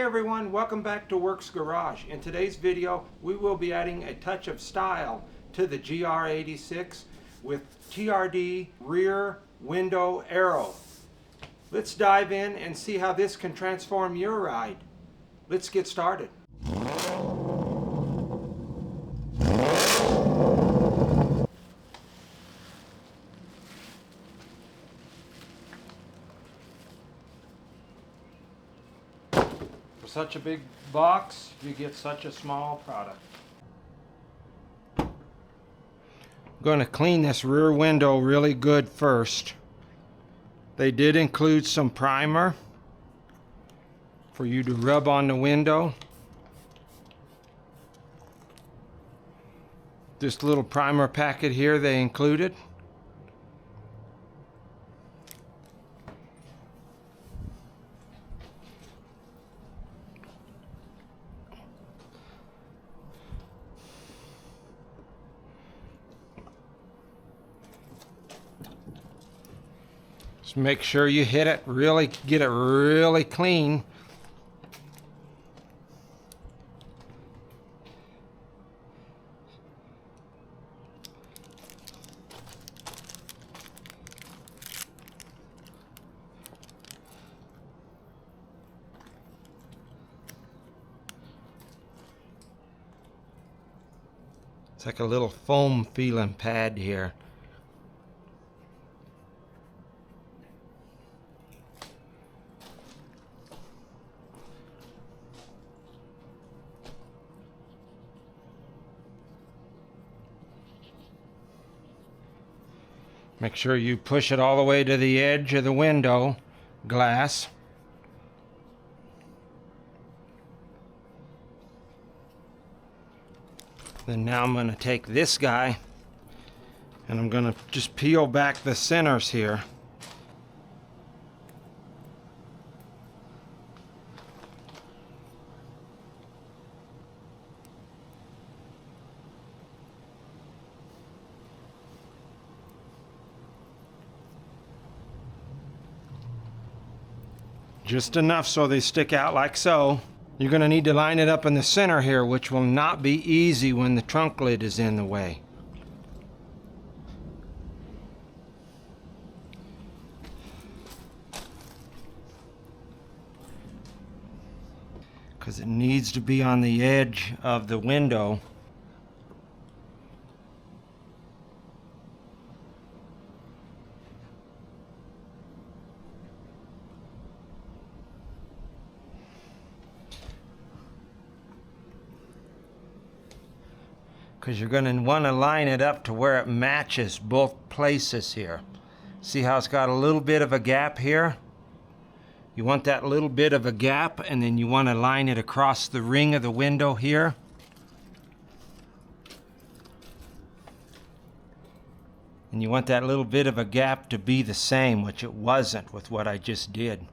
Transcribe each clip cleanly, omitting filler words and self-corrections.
everyone, welcome back to Works Garage. In today's video, we will be adding a touch of style to the GR86 with TRD Rear Window Aero. Let's dive in and see how this can transform your ride. Let's get started. For such a big box, you get such a small product. I'm going to clean this rear window really good first. They did include some primer for you to rub on the window. This little primer packet here they included. Just make sure you hit it really, get it really clean. It's like a little foam feeling pad here. Make sure you push it all the way to the edge of the window glass. Then now I'm going to take this guy and I'm going to just peel back the centers here. Just enough so they stick out like so. You're going to need to line it up in the center here, which will not be easy when the trunk lid is in the way. Because it needs to be on the edge of the window. Because you're going to want to line it up to where it matches both places here. See how it's got a little bit of a gap here? You want that little bit of a gap, and then you want to line it across the ring of the window here. And you want that little bit of a gap to be the same, which it wasn't with what I just did.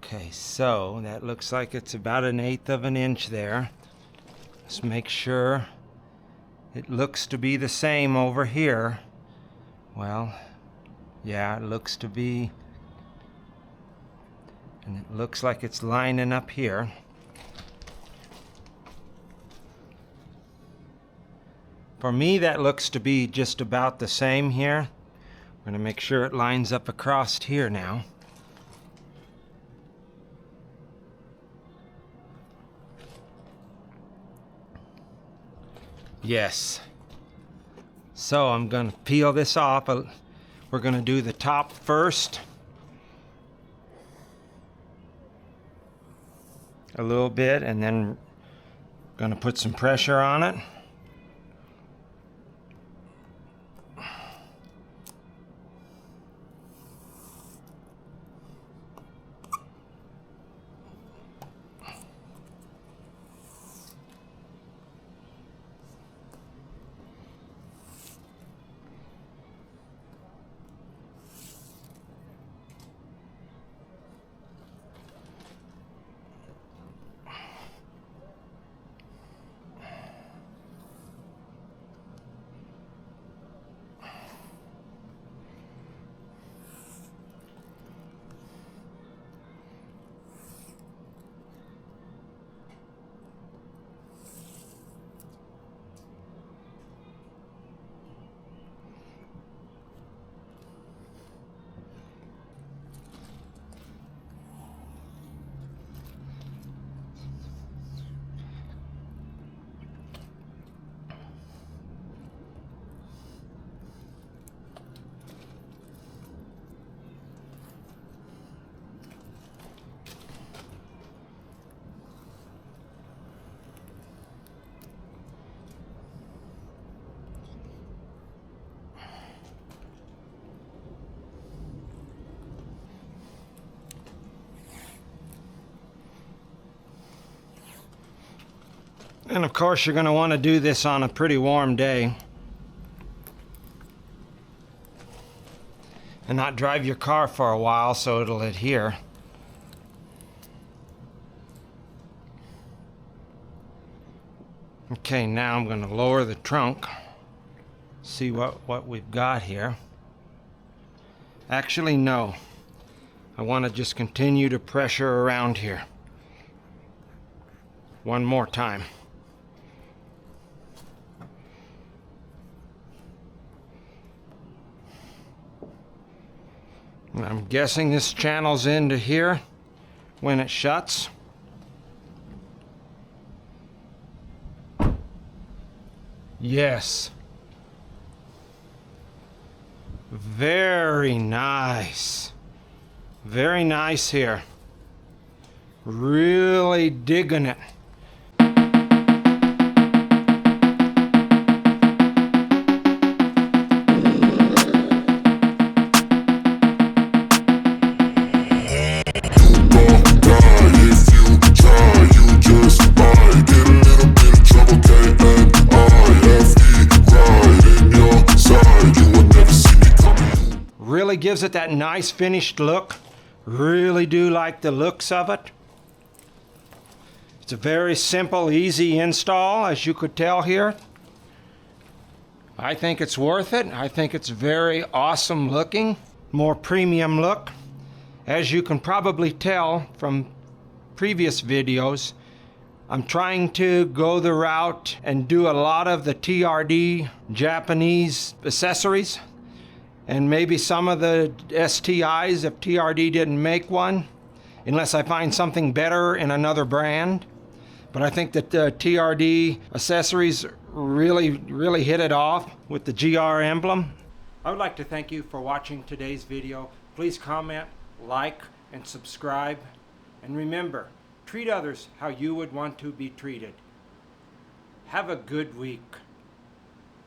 Okay, so that looks like it's about 1/8 of an inch there. Let's make sure it looks to be the same over here. Well, yeah, it looks to be, and it looks like it's lining up here. For me, that looks to be just about the same here. I'm going to make sure it lines up across here now. Yes. So I'm going to peel this off. We're going to do the top first. A little bit, and then going to put some pressure on it. And of course you're going to want to do this on a pretty warm day and not drive your car for a while so it'll adhere. Okay, now I'm going to lower the trunk, see what we've got here. Actually, no. I want to just continue to pressure around here. One more time. I'm guessing this channels into here when it shuts. Yes. Very nice. Very nice here. Really digging it. Really gives it that nice finished look. Really do like the looks of it. It's a very simple, easy install, as you could tell here. I think it's worth it. I think it's very awesome looking, more premium look. As you can probably tell from previous videos, I'm trying to go the route and do a lot of the TRD Japanese accessories, and maybe some of the STIs if TRD didn't make one, unless I find something better in another brand. But I think that the TRD accessories really hit it off with the GR emblem. I would like to thank you for watching today's video. Please comment, like, and subscribe. And remember, treat others how you would want to be treated. Have a good week.